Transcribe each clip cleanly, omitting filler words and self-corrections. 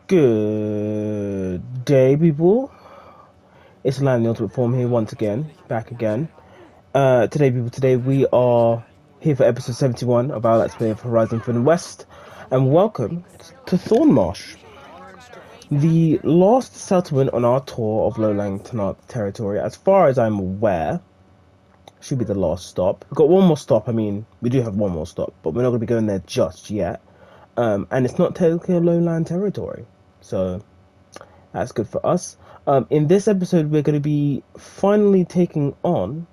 Good day, people. It's Land the Ultimate Form here once again, back again. Today we are here for episode 71 of our Let's Play of Horizon Forbidden West, and welcome to Thornmarsh, the last settlement on our tour of Lowland Tenart territory. As far as I'm aware, should be the last stop. We've got one more stop. I mean, we do have one more stop, but we're not going to be going there just yet. And it's not technically a Lowland territory, so that's good for us. In this episode, we're going to be finally taking on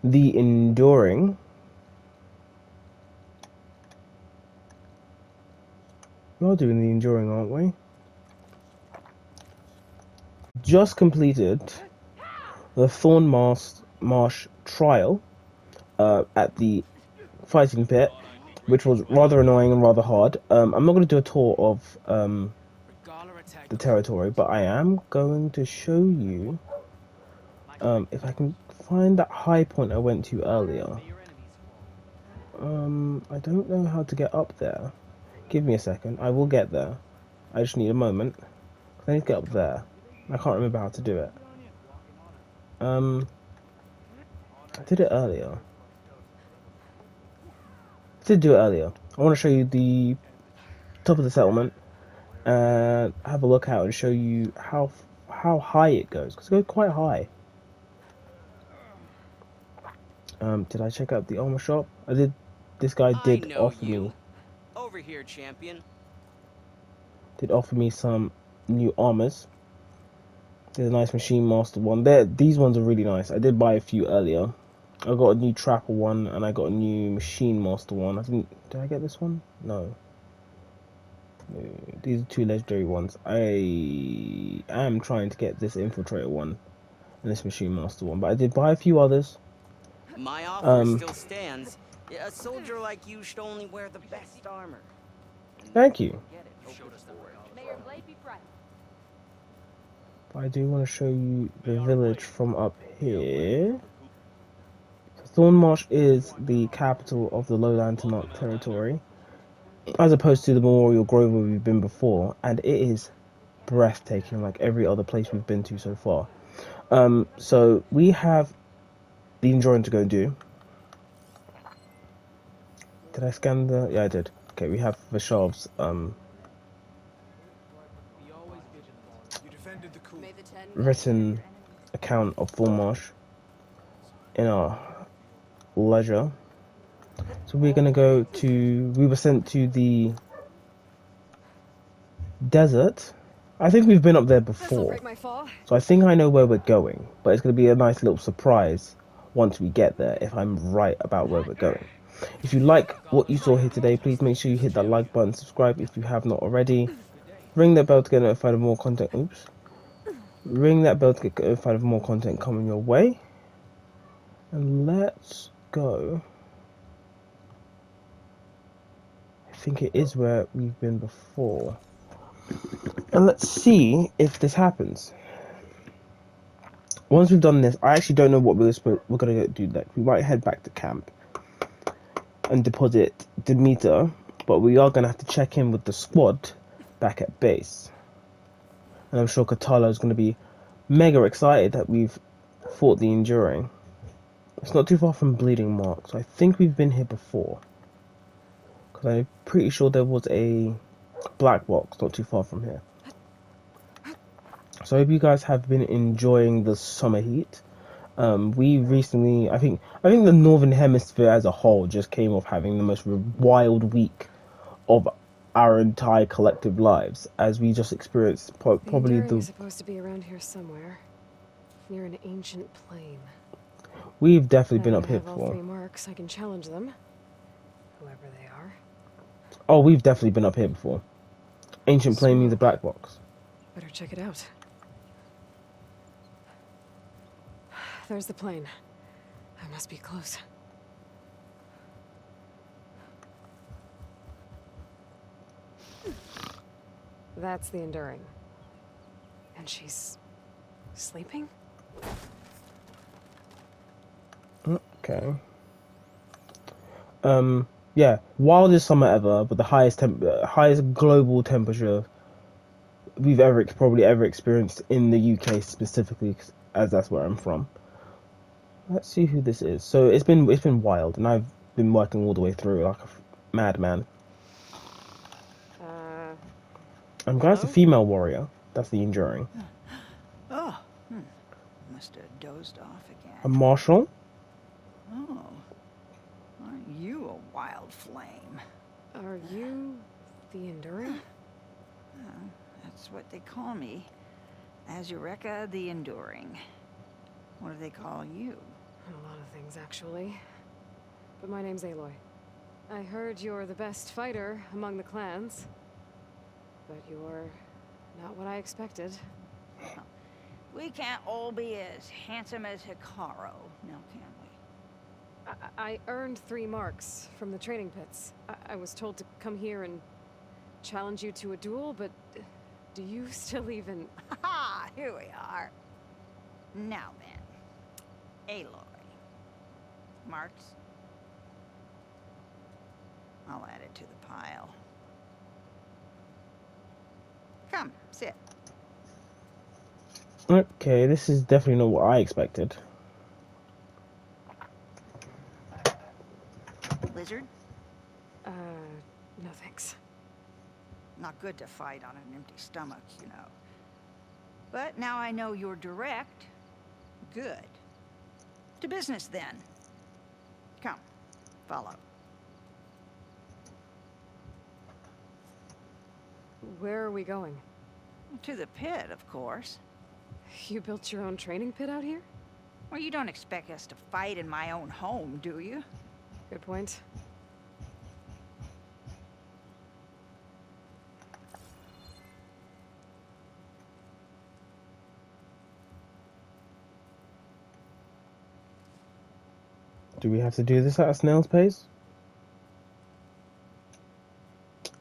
the Enduring. We are doing the Enduring, aren't we? Just completed the Thornmarsh trial at the fighting pit, which was rather annoying and rather hard. I'm not going to do a tour of the territory, but I am going to show you if I can find that high point I went to earlier. I don't know how to get up there. Give me a second. I will get there. I just need a moment. I need to get up there. I can't remember how to do it. I did it earlier. I did do it earlier. I want to show you the top of the settlement and have a look out and show you how high it goes, because it goes quite high. Did I check out the armor shop? I did. This guy did offer me. Over here, champion. Did offer me some new armors. There's a nice Machine Master one. These ones are really nice. I did buy a few earlier. I got a new Trapper one and I got a new Machine Master one. Did I get this one? No. These are two legendary ones. I am trying to get this Infiltrator one and this Machine Master one, but I did buy a few others. My offer still stands. A soldier like you should only wear the best armor. Thank you. May your blade be bright. But I do want to show you the village from up here. So Thornmarsh is the capital of the Lowland Tenart territory, as opposed to the Memorial Grove where we've been before, and it is breathtaking like every other place we've been to so far. So we have the Enduring to go and do. Did I scan the... Yeah, I did. Okay, we have Vashov's written account of Thornmarsh in our leisure. So we're gonna go to... We were sent to the desert. I think we've been up there before, so I think I know where we're going, but it's gonna be a nice little surprise once we get there, if I'm right about where we're going. If you like what you saw here today, please make sure you hit that like button, subscribe if you have not already. Ring that bell to get notified of more content. Oops. Ring that bell to get notified of more content coming your way. And let's go. I think it is where we've been before. And let's see if this happens. Once we've done this, I actually don't know what we're gonna do next. We might head back to camp and deposit Demeter, but we are gonna have to check in with the squad back at base. And I'm sure Katala is gonna be mega excited that we've fought the Enduring. It's not too far from Bleeding Mark, so I think we've been here before. Because I'm pretty sure there was a black box not too far from here. So I hope you guys have been enjoying the summer heat. We recently, I think the Northern Hemisphere as a whole just came off having the most wild week of our entire collective lives, as we just experienced probably the... supposed to be around here somewhere, near an ancient plain. We've definitely been up here all before. 3 marks. I can challenge them, whoever they are. Oh, we've definitely been up here before. Ancient plain means a black box. Better check it out. There's the plane. I must be close. That's the Enduring. And she's... sleeping? Okay. Yeah, wildest summer ever, but the highest global temperature we've probably ever experienced in the UK specifically, as that's where I'm from. Let's see who this is. So it's been wild, and I've been working all the way through like a madman. I'm glad it's a Hello? female warrior. That's the enduring. Oh, must have dozed off again. A marshal. Oh, aren't you a wild flame? Are you the Enduring? That's what they call me. Azureka the Enduring. What do they call you? A lot of things, actually. But my name's Aloy. I heard you're the best fighter among the clans. But you're not what I expected. We can't all be as handsome as Hikaru, now can we? I earned 3 marks from the training pits. I was told to come here and challenge you to a duel, but do you still even... Ha! Here we are. Now then, Aloy. Marks? I'll add it to the pile. Come, sit. Okay, this is definitely not what I expected. Lizard? No thanks. Not good to fight on an empty stomach, you know. But now I know you're direct. Good. To business, then. Come, follow. Where are we going? To the pit, of course. You built your own training pit out here? Well, you don't expect us to fight in my own home, do you? Good point. Do we have to do this at a snail's pace?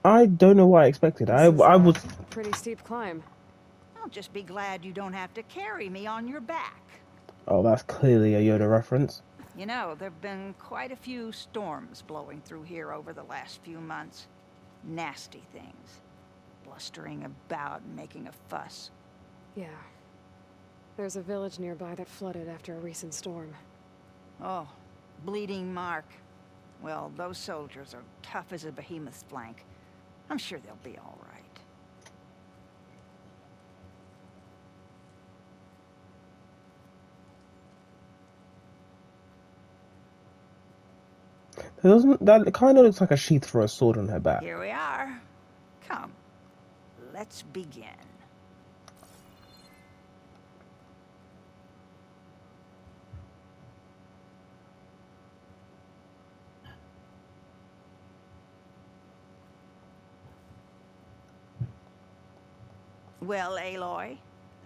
I don't know what I expected. I This is a was. pretty steep climb. I'll just be glad you don't have to carry me on your back. Oh, that's clearly a Yoda reference. You know, there've been quite a few storms blowing through here over the last few months. Nasty things. Blustering about and making a fuss. Yeah. There's a village nearby that flooded after a recent storm. Oh, Bleeding Mark. Well, those soldiers are tough as a behemoth's flank. I'm sure they'll be all right. That kind of looks like a sheath for a sword on her back. Here we are. Come, let's begin. Well, Aloy,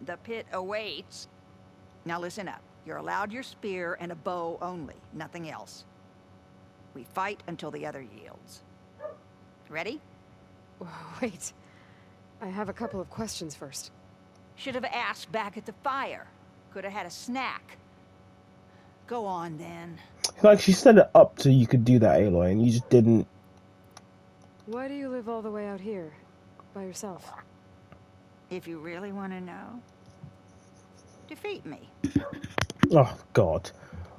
the pit awaits. Now listen up. You're allowed your spear and a bow only, nothing else. We fight until the other yields. Ready? Wait. I have a couple of questions first. Should have asked back at the fire. Could have had a snack. Go on, then. Like, she set it up so you could do that, Aloy, and you just didn't. Why do you live all the way out here? By yourself? If you really want to know, defeat me. Oh, God.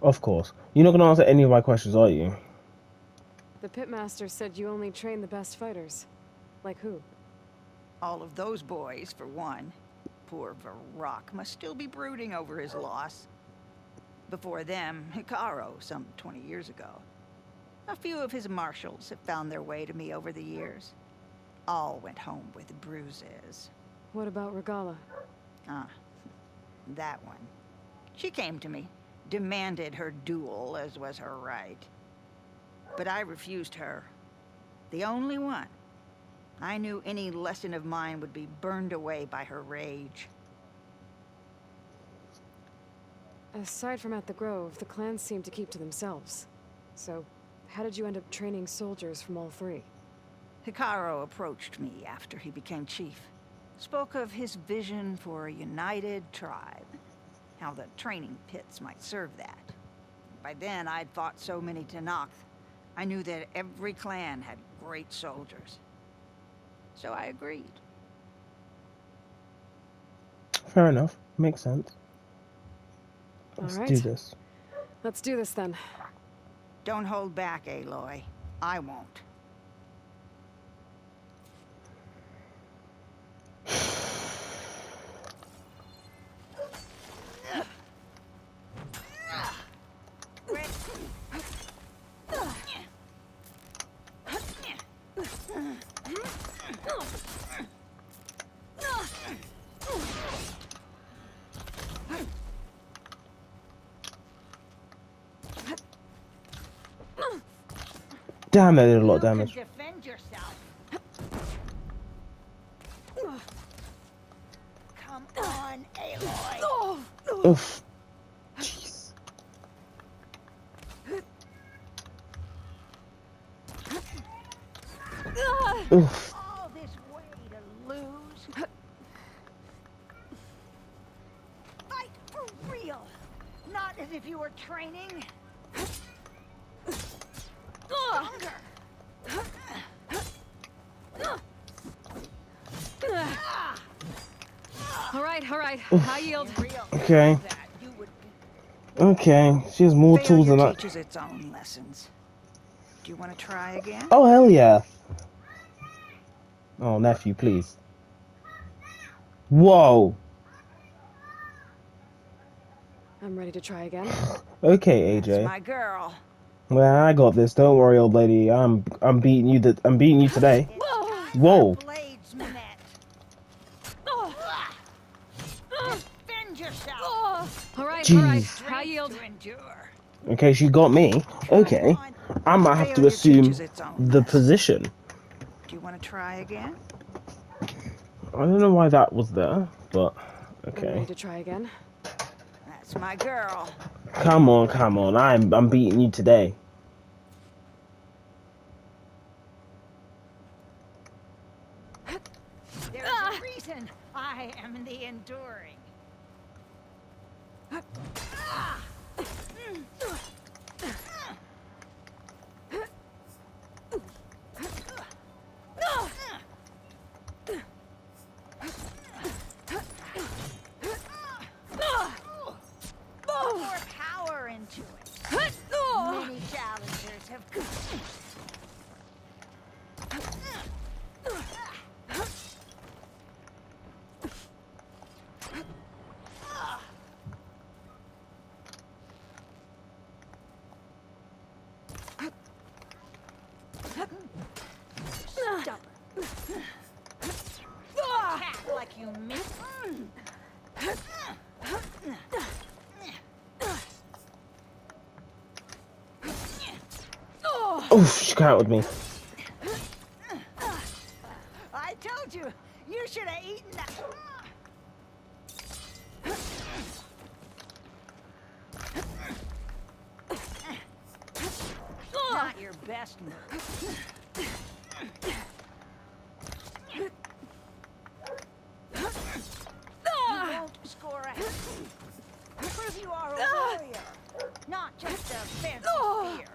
Of course. You're not going to answer any of my questions, are you? The pitmaster said you only train the best fighters. Like who? All of those boys, for one. Poor Varrock must still be brooding over his loss. Before them, Hikaru, some 20 years ago. A few of his marshals have found their way to me over the years. All went home with bruises. What about Regala? Ah, that one. She came to me, demanded her duel, as was her right. But I refused her. The only one. I knew any lesson of mine would be burned away by her rage. Aside from at the Grove, the clans seem to keep to themselves. So, how did you end up training soldiers from all 3? Hikaru approached me after he became chief. Spoke of his vision for a united tribe. How the training pits might serve that. By then, I'd fought so many Tenakth. I knew that every clan had great soldiers. So I agreed. fair enough. Makes sense. All Let's right. do this. Let's do this then. Don't hold back, Aloy. I won't. Damn, that did a lot of damage. Defend yourself. Come on, Aloy. Oof. Jeez. Oof. All this way to lose. Fight for real. Not as if you were training. Stronger. All right. I yield. Okay. That you would Okay. She has more tools than I. teaches its own lessons. Do you want to try again? Oh, hell yeah. Oh, nephew, please. Whoa. I'm ready to try again. Okay, That's AJ. my girl. Well, I got this. Don't worry, old lady. I'm beating you. I'm beating you today. Whoa. Blades, Minette. Defend yourself. All right. Jeez. I yield. To endure. Okay, she got me. Okay. I might have to Failure assume teaches its own the lesson. position. Do you want to try again? I don't know why that was there, but I'm okay. ready to try again. That's my girl. Come on. I'm beating you today. There's a reason I am the enduring. Put more power into it. Many challengers have come. Stubborn. Attack like you mean. Oof, she counted me. I told you, you should have eaten that. Not your best move. You won't score a hit. Prove you are a warrior, not just a fancy spear.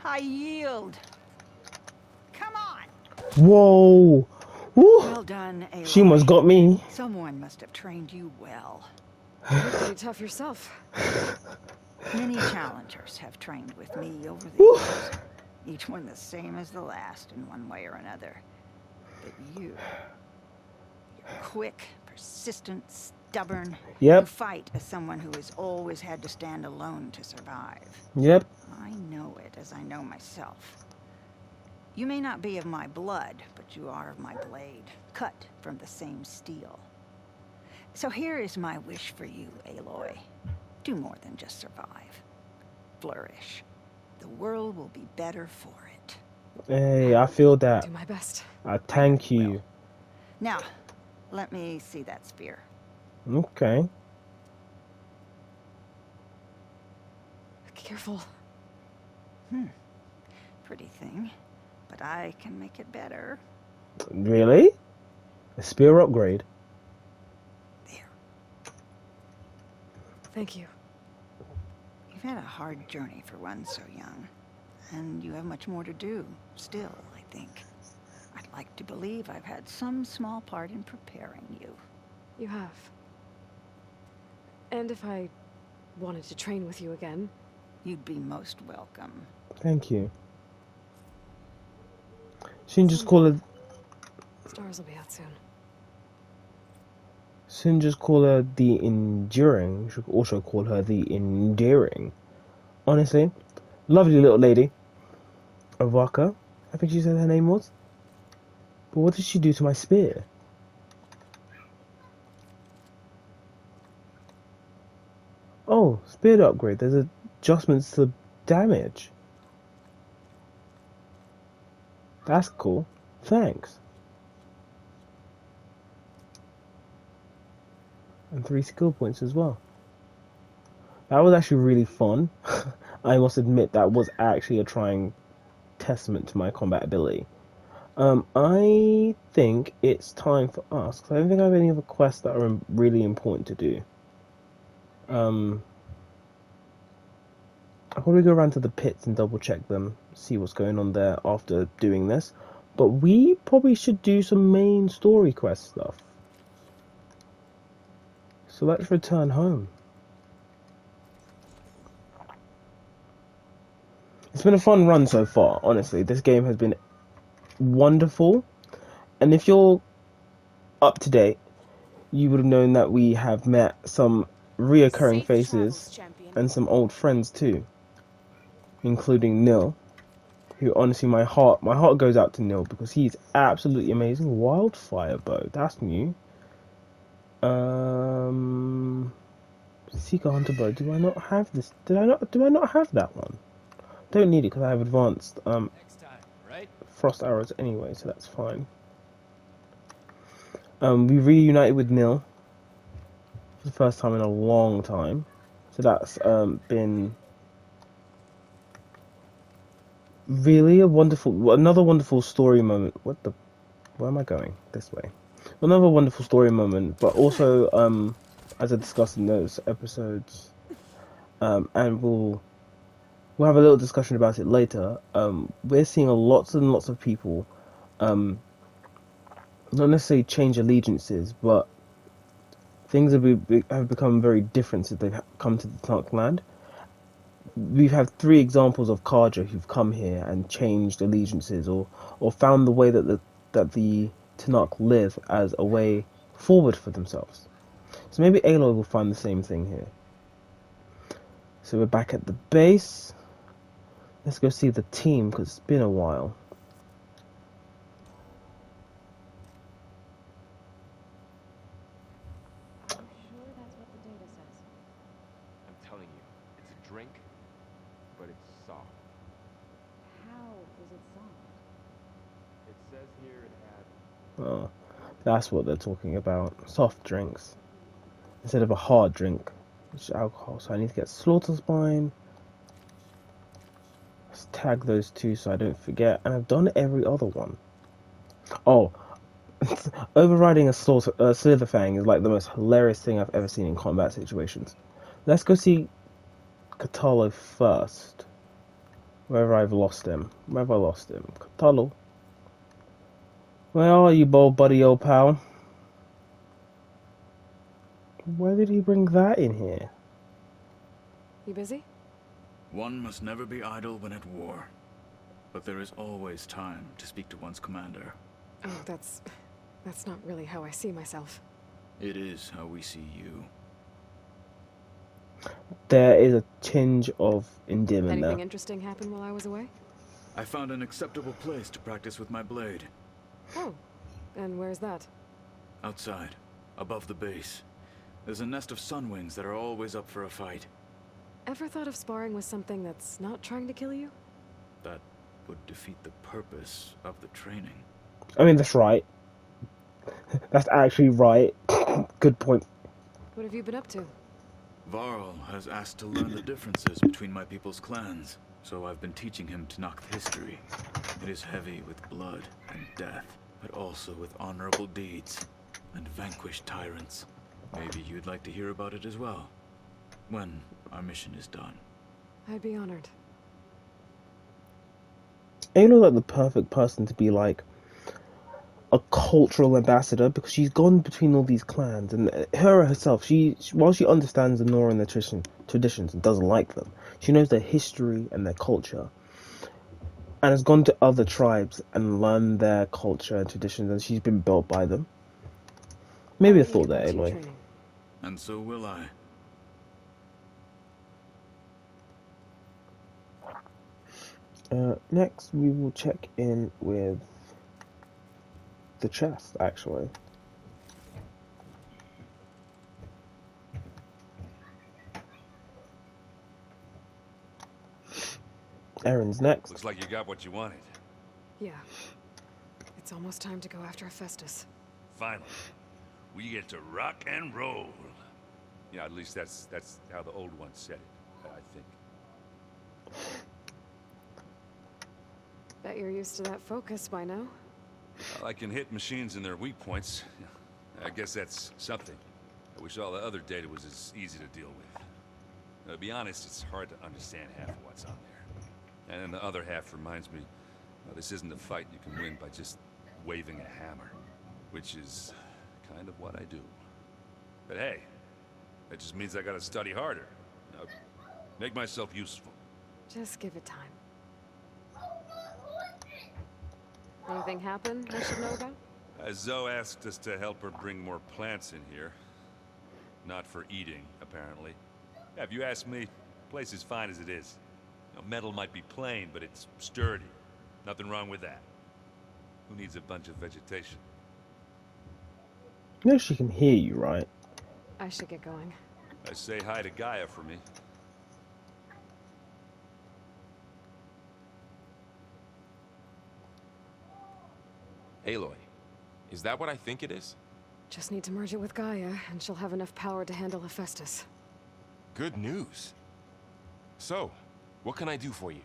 I yield. Come on. Whoa. Woo. Well done, Aloy. She must got me. Someone must have trained you well. You're pretty tough yourself. Many challengers have trained with me over the Woo. years. Each one the same as the last in one way or another. But you're quick, persistent, stubborn. Yep. You fight as someone who has always had to stand alone to survive. Yep. I know it as I know myself. You may not be of my blood, but you are of my blade, cut from the same steel. So here is my wish for you, Aloy. Do more than just survive. Flourish. The world will be better for it. Hey, I feel that. Do my best. I thank you. Now, let me see that spear. Okay. Careful. Pretty thing, but I can make it better. Really? A spear upgrade. There. Thank you. You've had a hard journey for one so young. And you have much more to do, still, I think. I'd like to believe I've had some small part in preparing you. You have. And if I wanted to train with you again... You'd be most welcome. Thank you. Shouldn't just call her... Stars will be out soon. Shouldn't just call her the Enduring. You should also call her the Endearing. Honestly. Lovely little lady. Avaka, I think she said her name was. But what did she do to my spear? Oh, spear upgrade. There's adjustments to damage. That's cool. Thanks. And 3 skill points as well. That was actually really fun. I must admit that was actually a trying testament to my combat ability. I think it's time for us, because I don't think I have any other quests that are really important to do. I'll probably go around to the pits and double check them, see what's going on there after doing this. But we probably should do some main story quest stuff. So let's return home. It's been a fun run so far, honestly. This game has been wonderful. And if you're up to date, you would have known that we have met some reoccurring faces and some old friends too. Including Nil, who honestly my heart goes out to Nil because he's absolutely amazing. Wildfire bow, that's new. Seeker Hunter bow, do I not have this? Do I not have that one? Don't need it because I have advanced frost arrows anyway, so that's fine. We reunited with Nil for the first time in a long time, so that's been really another wonderful story moment. Where am I going? This way. Another wonderful story moment, but also as I discussed in those episodes, and we'll have a little discussion about it later. We're seeing lots and lots of people, not necessarily change allegiances, but things have become very different since they've come to the Tanakh land. We've had 3 examples of Karja who've come here and changed allegiances, or found the way that the Tanakh live as a way forward for themselves. So maybe Aloy will find the same thing here. So we're back at the base. Let's go see the team, because it's been a while. Are you sure that's what the data says? I'm telling you, it's a drink, but it's soft. How is it soft? It says here it had... Oh, that's what they're talking about. Soft drinks. Instead of a hard drink, which is alcohol. So I need to get Slaughter Spine. Let's tag those 2 so I don't forget. And I've done every other one. Oh, overriding a Slitherfang is like the most hilarious thing I've ever seen in combat situations. Let's go see Kotallo first. Where I've lost him. Where have I lost him? Kotallo. Where are you, bold buddy, old pal? Where did he bring that in here? You busy? One must never be idle when at war. But there is always time to speak to one's commander. Oh, that's not really how I see myself. It is how we see you. There is a tinge of endearment there. Anything interesting happened while I was away? I found an acceptable place to practice with my blade. Oh, and where's that? Outside, above the base. There's a nest of sunwings that are always up for a fight. Ever thought of sparring with something that's not trying to kill you? That would defeat the purpose of the training. I mean, that's right. That's actually right. Good point. What have you been up to? Varl has asked to learn the differences between my people's clans, so I've been teaching him Tanakh history. It is heavy with blood and death, but also with honorable deeds and vanquished tyrants. Maybe you'd like to hear about it as well. when our mission is done. I'd be honored. Aloy's like the perfect person to be like a cultural ambassador because she's gone between all these clans, and her herself, while she understands the Nora and their traditions and doesn't like them, she knows their history and their culture, and has gone to other tribes and learned their culture and traditions, and she's been built by them. Maybe a thought there, Aloy. And so will I. Next, we will check in with the chest, actually. Erin's next. Looks like you got what you wanted. Yeah. It's almost time to go after Hephaestus. Finally. We get to rock and roll. Yeah, at least that's how the old one said it, I think. Bet you're used to that focus by now. Well, I can hit machines in their weak points. I guess that's something. I wish all the other data was as easy to deal with. To be honest, it's hard to understand half of what's on there. And then the other half reminds me, well, this isn't a fight you can win by just waving a hammer. Which is kind of what I do. But hey, that just means I gotta study harder. Now, make myself useful. Just give it time. Anything happen I should know about? Zoe asked us to help her bring more plants in here. Not for eating, apparently. Yeah, if you ask me, the place is fine as it is. You know, metal might be plain, but it's sturdy. Nothing wrong with that. Who needs a bunch of vegetation? You know she can hear you, right? I should get going. Say hi to Gaia for me. Aloy, is that what I think it is? Just need to merge it with Gaia, and she'll have enough power to handle Hephaestus. Good news. So, what can I do for you?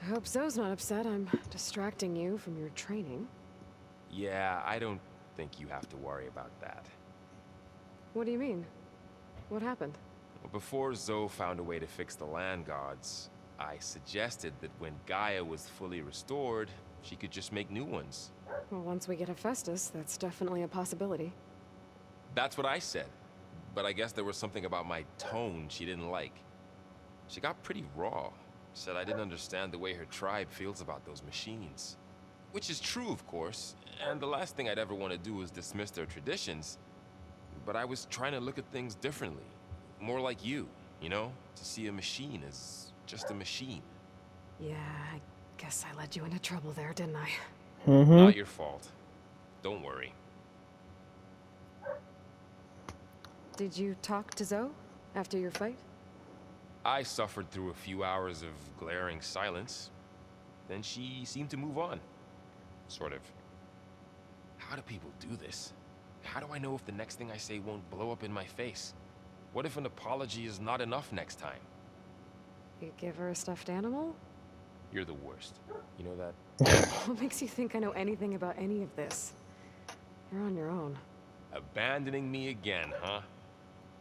I hope Zoe's not upset I'm distracting you from your training. Yeah, I don't think you have to worry about that. What do you mean? What happened? Well, before Zoe found a way to fix the land gods, I suggested that when Gaia was fully restored, she could just make new ones. Well, once we get Hephaestus, that's definitely a possibility. That's what I said. But I guess there was something about my tone she didn't like. She got pretty raw. Said I didn't understand the way her tribe feels about those machines. Which is true, of course, and the last thing I'd ever want to do is dismiss their traditions. But I was trying to look at things differently. More like you know? To see a machine as just a machine. Yeah, I guess I led you into trouble there, didn't I? Not your fault. Don't worry. Did you talk to Zoe after your fight? I suffered through a few hours of glaring silence. Then she seemed to move on. Sort of. How do people do this? How do I know if the next thing I say won't blow up in my face? What if an apology is not enough next time? You give her a stuffed animal? You're the worst. You know that? What makes you think I know anything about any of this? You're on your own. Abandoning me again, huh?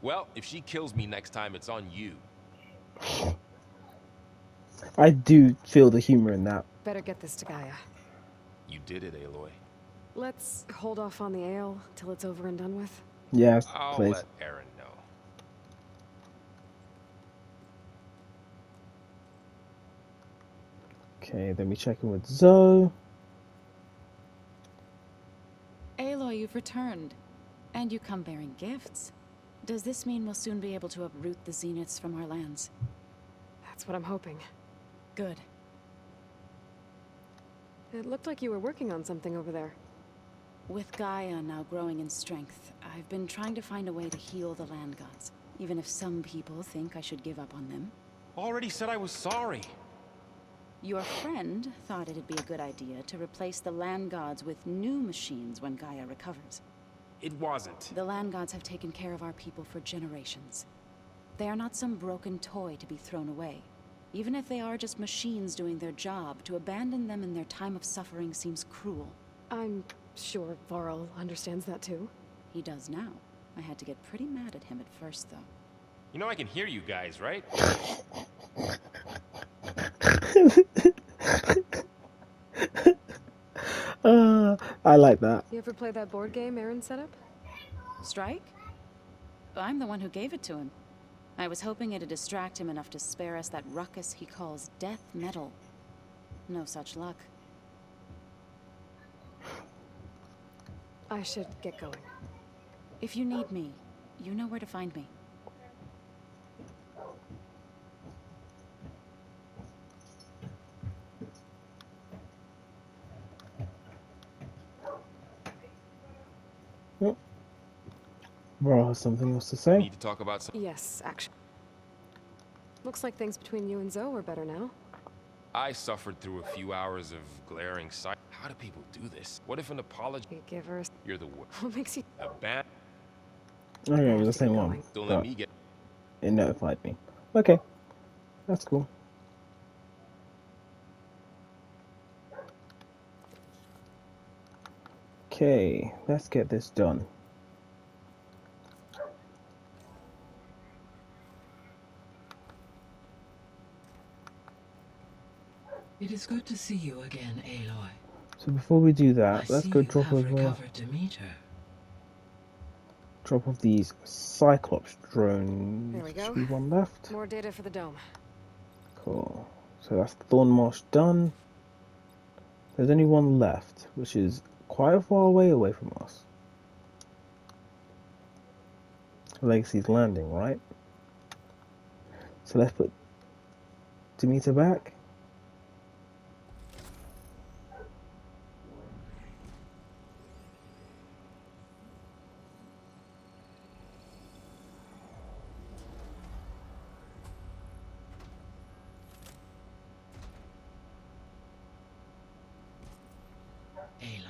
Well, if she kills me next time, it's on you. I do feel the humor in that. Better get this to Gaia. You did it, Aloy. Let's hold off on the ale till it's over and done with. Yes, I'll please. let Erin know. Okay, then we check in with Zoe. Aloy, you've returned. And you come bearing gifts. Does this mean we'll soon be able to uproot the Zeniths from our lands? That's what I'm hoping. Good. It looked like you were working on something over there. With Gaia now growing in strength, I've been trying to find a way to heal the land gods. Even if some people think I should give up on them. Already said I was sorry. Your friend thought it'd be a good idea to replace the land gods with new machines when Gaia recovers. It wasn't. The land gods have taken care of our people for generations. They are not some broken toy to be thrown away. Even if they are just machines doing their job, to abandon them in their time of suffering seems cruel. I'm sure Varl understands that too. He does now. I had to get pretty mad at him at first, though. You know I can hear you guys, right? I like that. You ever play that board game Aaron set up? Strike? I'm the one who gave it to him. I was hoping it'd distract him enough to spare us that ruckus he calls death metal. No such luck. I should get going. If you need me, you know where to find me. Bro has something else to We say. need to talk about some. Yes, actually. Looks like things between you and Zoe are better now. I suffered through a few hours of glaring sight. How do people do this? What if an apology? You give her. You're the worst. What makes you? A bad. Okay, it was the same one. Don't let But me get. it notified me. Okay, that's cool. Okay, let's get this done. It is good to see you again, Aloy. So before we do I that, let's see go you drop have off recovered Demeter. these Cyclops drones. There we go. Should be one left. More data for the dome. Cool. So that's Thornmarsh done. There's only one left, which is quite a far away from us. Legacy's Landing, right? So let's put Demeter back. Aloy.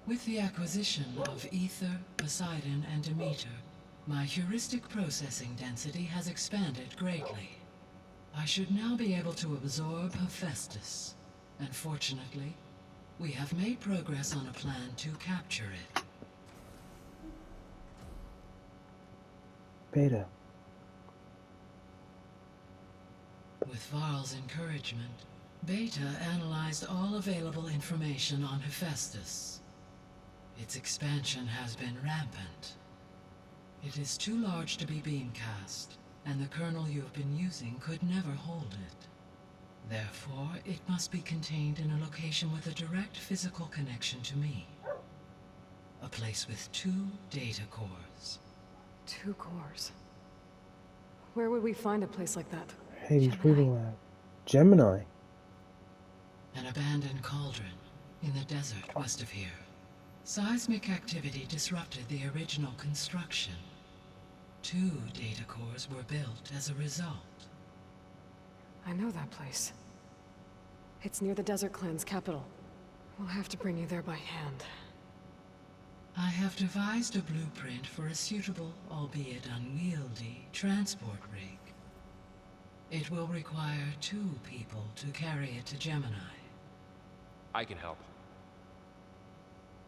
With the acquisition of Ether, Poseidon, and Demeter, my heuristic processing density has expanded greatly. I should now be able to absorb Hephaestus, and fortunately, we have made progress on a plan to capture it. Beta. With Varl's encouragement, Beta analyzed all available information on Hephaestus. Its expansion has been rampant. It is too large to be beamcast, and the kernel you have been using could never hold it. Therefore, it must be contained in a location with a direct physical connection to me. A place with 2 data cores. 2 cores. Where would we find a place like that? Hades Breeding Lab. Gemini. An abandoned cauldron in the desert west of here. Seismic activity disrupted the original construction. 2 data cores were built as a result. I know that place. It's near the Desert Clan's capital. We'll have to bring you there by hand. I have devised a blueprint for a suitable, albeit unwieldy, transport rig. It will require 2 people to carry it to Gemini. I can help.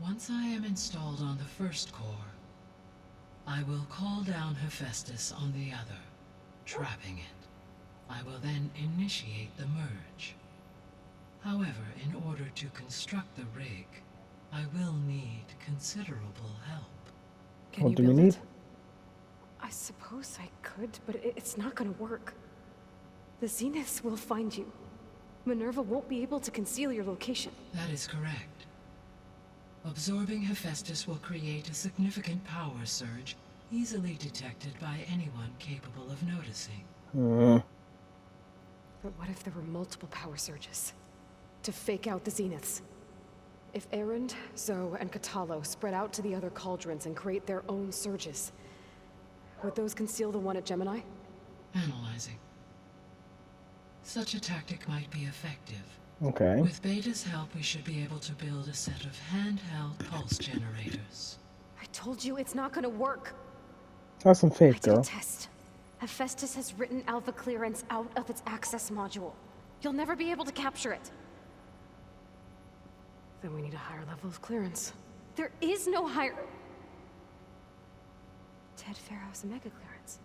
Once I am installed on the first core, I will call down Hephaestus on the other, trapping it. I will then initiate the merge. However, in order to construct the rig, I will need considerable help. Can What you do we build need? it? I suppose I could, but it's not gonna work. The Zeniths will find you. Minerva won't be able to conceal your location. That is correct. Absorbing Hephaestus will create a significant power surge, easily detected by anyone capable of noticing. But what if there were multiple power surges? To fake out the Zeniths? If Erend, Zoe, and Katalo spread out to the other cauldrons and create their own surges, would those conceal the one at Gemini? Analyzing. Such a tactic might be effective. Okay. With Beta's help, we should be able to build a set of handheld pulse generators. I told you it's not gonna work. Have some I faith, did a girl. test. Hephaestus has written Alpha Clearance out of its access module. You'll never be able to capture it. Then we need a higher level of clearance. There is no higher... head Pharaoh's Omega clearance.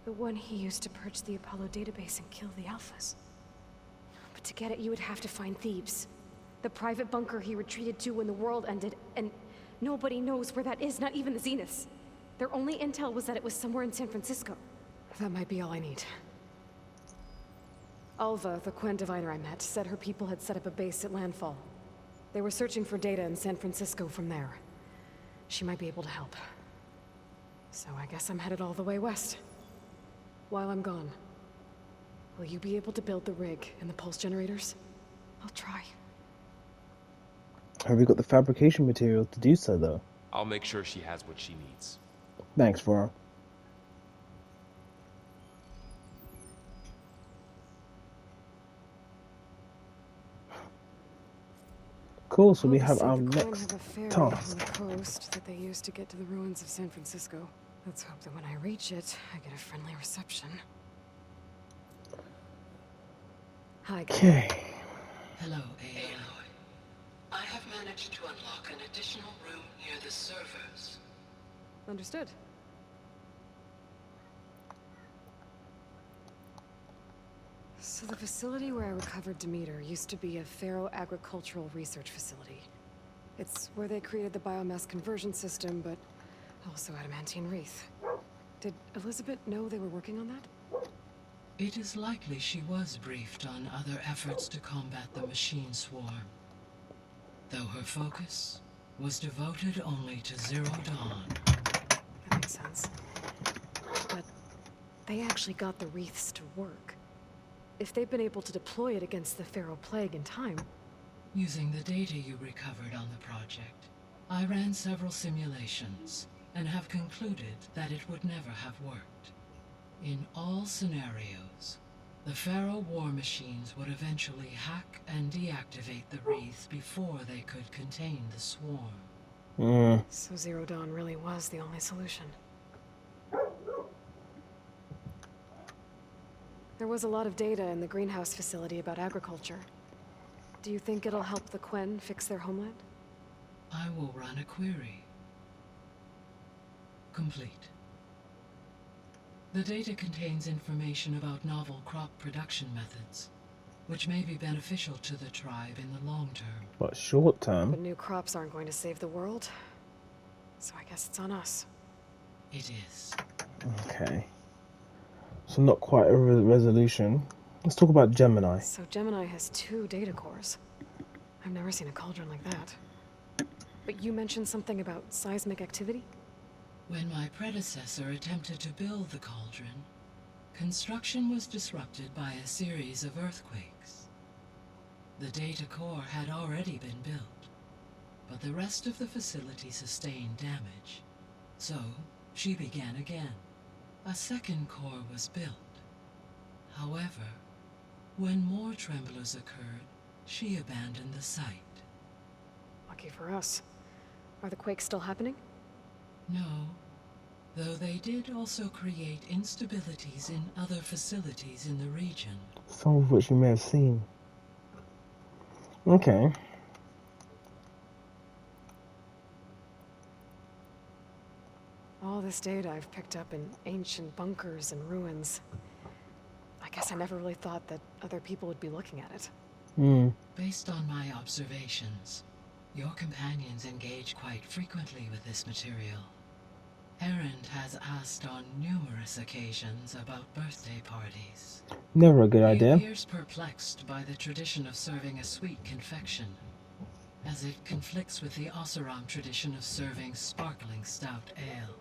The one he used to purge the Apollo database and kill the Alphas. But to get it, you would have to find Thebes. The private bunker he retreated to when the world ended, and nobody knows where that is, not even the Zeniths. Their only intel was that it was somewhere in San Francisco. That might be all I need. Alva, the Quen diviner I met, said her people had set up a base at Landfall. They were searching for data in San Francisco from there. She might be able to help. So I guess I'm headed all the way west. While I'm gone, will you be able to build the rig and the pulse generators? I'll try. Have we got the fabrication material to do so, though? I'll make sure she has what she needs. Thanks, Varl. Cool, so we have our next task. On the coast that they used to get to the ruins of San Francisco. Let's hope that when I reach it, I get a friendly reception. Hi, guys. Okay. Hello, Aloy. I have managed to unlock an additional room near the servers. Understood. So the facility where I recovered Demeter used to be a Pharaoh agricultural research facility. It's where they created the biomass conversion system, but also adamantine wreath. Did Elizabeth know they were working on that? It is likely she was briefed on other efforts to combat the machine swarm, though her focus was devoted only to Zero Dawn. That makes sense. But they actually got the wreaths to work. If they've been able to deploy it against the Pharaoh Plague in time... Using the data you recovered on the project, I ran several simulations and have concluded that it would never have worked. In all scenarios, the Pharaoh war machines would eventually hack and deactivate the wreath before they could contain the swarm. So Zero Dawn really was the only solution. There was a lot of data in the greenhouse facility about agriculture. Do you think it'll help the Quen fix their homeland? I will run a query. Complete. The data contains information about novel crop production methods, which may be beneficial to the tribe in the long term. But short term? But new crops aren't going to save the world, so I guess it's on us. It is. Okay. So not quite a resolution. Let's talk about Gemini. So Gemini has 2 data cores. I've never seen a cauldron like that. But you mentioned something about seismic activity? When my predecessor attempted to build the cauldron, construction was disrupted by a series of earthquakes. The data core had already been built, but the rest of the facility sustained damage. So, she began again. A second core was built. However, when more tremblers occurred, she abandoned the site. Lucky for us. Are the quakes still happening? No, though they did also create instabilities in other facilities in the region. Some of which you may have seen. Okay. All this data I've picked up in ancient bunkers and ruins. I guess I never really thought that other people would be looking at it. Based on my observations, your companions engage quite frequently with this material. Erend has asked on numerous occasions about birthday parties. Never a good idea. He appears perplexed by the tradition of serving a sweet confection, as it conflicts with the Oseram tradition of serving sparkling stout ale.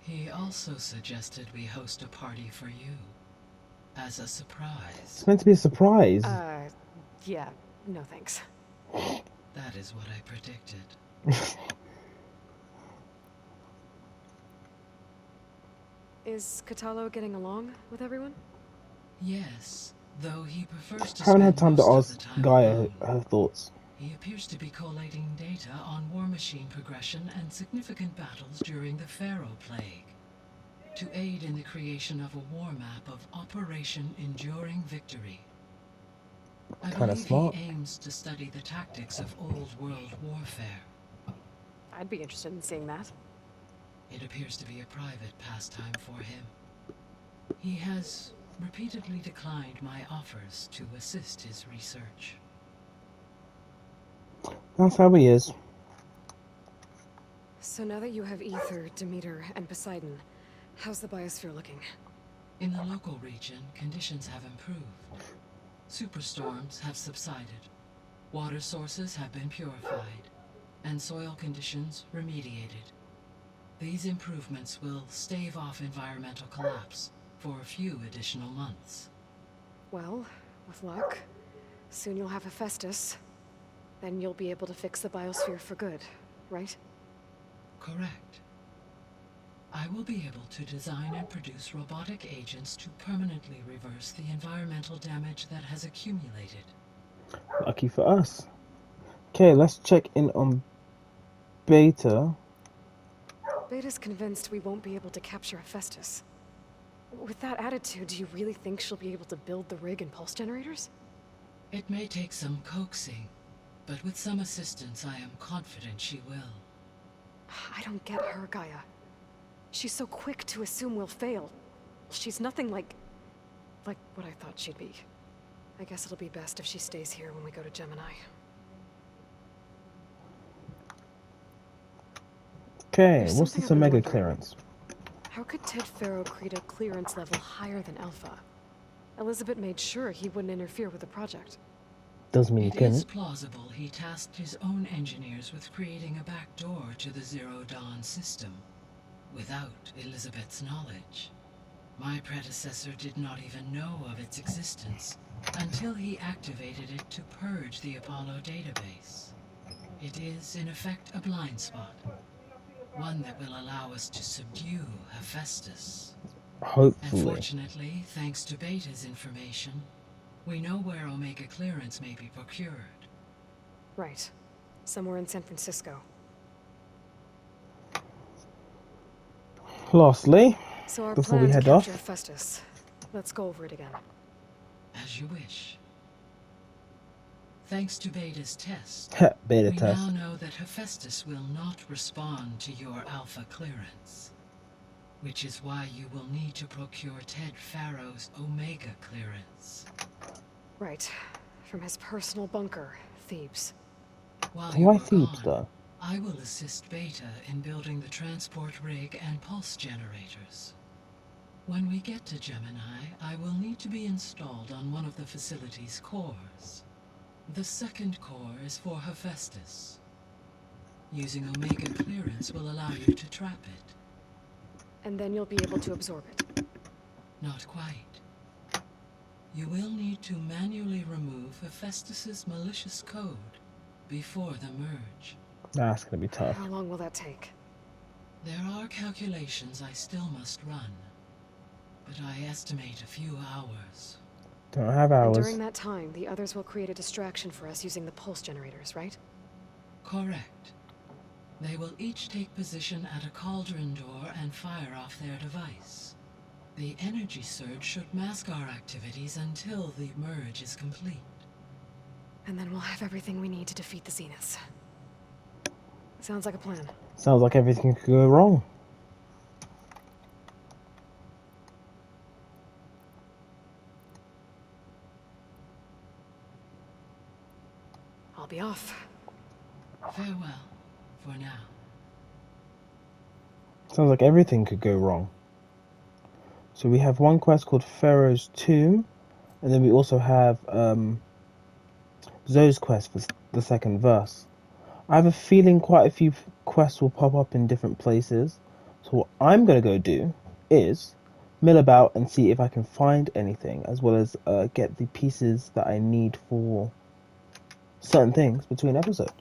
He also suggested we host a party for you, as a surprise. It's meant to be a surprise. Yeah, no thanks. That is what I predicted. Is Kotallo getting along with everyone? Yes, though he prefers to Haven't had spend time to most of ask the time Gaia alone. her thoughts. He appears to be collating data on war machine progression and significant battles during the Pharaoh Plague, to aid in the creation of a war map of Operation Enduring Victory. I Kinda believe smart. he aims to study the tactics of old world warfare. I'd be interested in seeing that. It appears to be a private pastime for him. He has repeatedly declined my offers to assist his research. That's how he is. So now that you have Ether, Demeter, and Poseidon, how's the biosphere looking? In the local region, conditions have improved. Superstorms have subsided. Water sources have been purified, and soil conditions remediated. These improvements will stave off environmental collapse for a few additional months. Well, with luck, soon you'll have Hephaestus. Then you'll be able to fix the biosphere for good, right? Correct. I will be able to design and produce robotic agents to permanently reverse the environmental damage that has accumulated. Lucky for us. Okay, let's check in on Beta. Beta's convinced we won't be able to capture Hephaestus. With that attitude, do you really think she'll be able to build the rig and pulse generators? It may take some coaxing, but with some assistance I am confident she will. I don't get her, Gaia. She's so quick to assume we'll fail. She's nothing like what I thought she'd be. I guess it'll be best if she stays here when we go to Gemini. Okay, There's what's something this I've been Omega wondering. clearance? How could Ted Faro create a clearance level higher than Alpha? Elizabeth made sure he wouldn't interfere with the project. Doesn't mean you It is couldn't. plausible he tasked his own engineers with creating a back door to the Zero Dawn system, without Elizabeth's knowledge. My predecessor did not even know of its existence until he activated it to purge the Apollo database. It is, in effect, a blind spot. One that will allow us to subdue Hephaestus. And Hopefully. fortunately, thanks to Beta's information, we know where Omega clearance may be procured. Right. Somewhere in San Francisco. Lastly, So our before plan we to head capture off, Hephaestus. Let's go over it again. As you wish. Thanks to Beta's test, beta we test. now know that Hephaestus will not respond to your Alpha clearance. Which is why you will need to procure Ted Faro's Omega clearance. Right. From his personal bunker, Thebes. While Why you are Thebes, gone, though? I will assist Beta in building the transport rig and pulse generators. When we get to Gemini, I will need to be installed on one of the facility's cores. The second core is for Hephaestus. Using Omega clearance will allow you to trap it. And then you'll be able to absorb it. Not quite. You will need to manually remove Hephaestus's malicious code before the merge. That's gonna be tough. How long will that take? There are calculations I still must run, but I estimate a few hours. Don't have And hours. during that time, the others will create a distraction for us using the pulse generators, right? Correct. They will each take position at a cauldron door and fire off their device. The energy surge should mask our activities until the merge is complete. And then we'll have everything we need to defeat the Zeniths. Sounds like a plan. Sounds like everything could go wrong. I'll be off. Farewell, for now. Sounds like everything could go wrong. So we have one quest called Pharaoh's Tomb, and then we also have Zoe's quest for the second verse. I have a feeling quite a few quests will pop up in different places. So what I'm going to go do is mill about and see if I can find anything, as well as get the pieces that I need for certain things between episodes.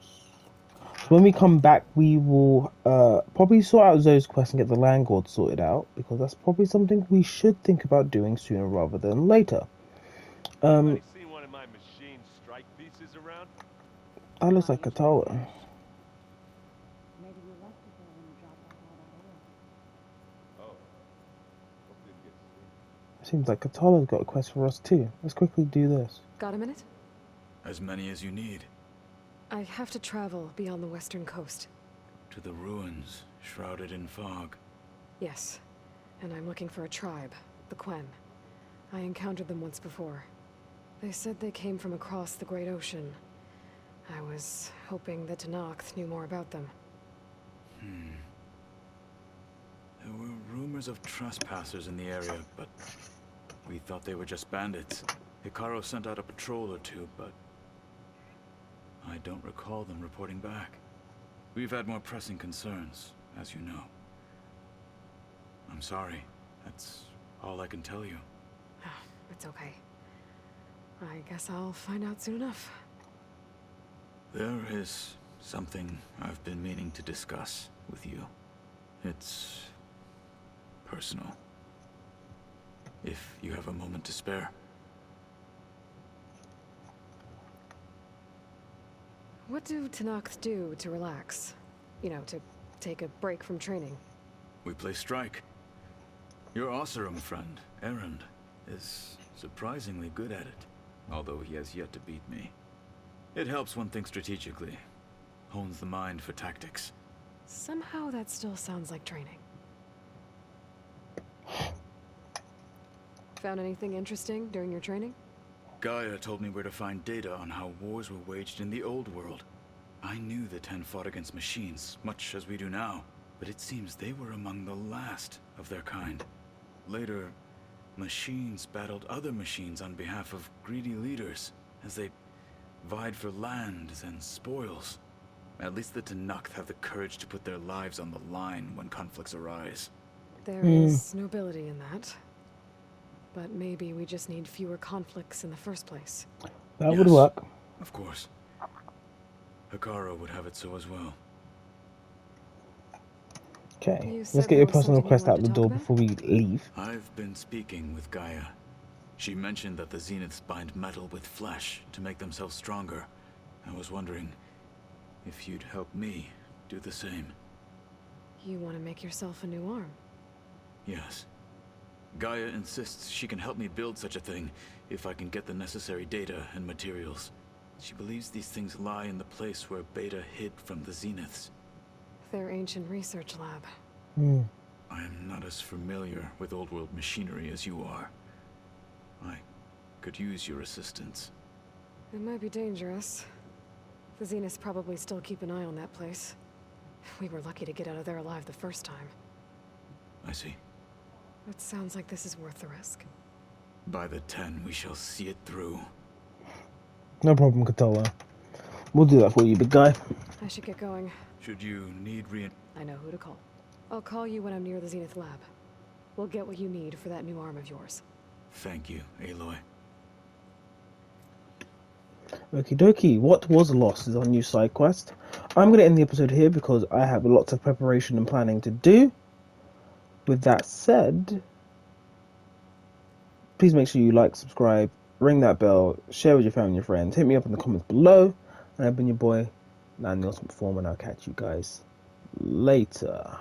So when we come back, we will probably sort out Zoe's quest and get the Landgord sorted out, because that's probably something we should think about doing sooner rather than later. Anybody seen one of my machine strike pieces around? That looks like Katala. Maybe you left it there when you dropped off all that oil. Oh. Hope didn't get seen. Seems like Katala's got a quest for us too. Let's quickly do this. Got a minute? As many as you need. I have to travel beyond the western coast. To the ruins, shrouded in fog. Yes, and I'm looking for a tribe, the Quen. I encountered them once before. They said they came from across the Great Ocean. I was hoping that Tenakth knew more about them. There were rumors of trespassers in the area, but we thought they were just bandits. Hekarro sent out a patrol or two, but I don't recall them reporting back. We've had more pressing concerns, as you know. I'm sorry. That's all I can tell you. It's okay. I guess I'll find out soon enough. There is something I've been meaning to discuss with you. It's personal. If you have a moment to spare. What do Tenakth do to relax? You know, to take a break from training? We play strike. Your Oseram friend, Erend, is surprisingly good at it, although he has yet to beat me. It helps one think strategically, hones the mind for tactics. Somehow that still sounds like training. Found anything interesting during your training? Gaia told me where to find data on how wars were waged in the old world. I knew the Ten fought against machines, much as we do now, but it seems they were among the last of their kind. Later, machines battled other machines on behalf of greedy leaders, as they vied for lands and spoils. At least the Tenakth have the courage to put their lives on the line when conflicts arise. There is nobility in that. But maybe we just need fewer conflicts in the first place. That would work. Of course. Hekarro would have it so as well. Okay, let's get your personal request out the door before we leave. I've been speaking with Gaia. She mentioned that the Zeniths bind metal with flesh to make themselves stronger. I was wondering if you'd help me do the same. You want to make yourself a new arm? Yes. Gaia insists she can help me build such a thing if I can get the necessary data and materials. She believes these things lie in the place where Beta hid from the Zeniths. Their ancient research lab. I am not as familiar with old world machinery as you are. I could use your assistance. It might be dangerous. The Zeniths probably still keep an eye on that place. We were lucky to get out of there alive the first time. I see. It sounds like this is worth the risk. By the 10, we shall see it through. No problem, Kotallo. We'll do that for you, big guy. I should get going. Should you need I know who to call. I'll call you when I'm near the Zenith lab. We'll get what you need for that new arm of yours. Thank you, Aloy. Okie dokie, what was lost is our new side quest. I'm going to end the episode here because I have lots of preparation and planning to do. With that said, please make sure you like, subscribe, ring that bell, share with your family and your friends, hit me up in the comments below, and I've been your boy, Lan the Ultimate Form, and I'll catch you guys later.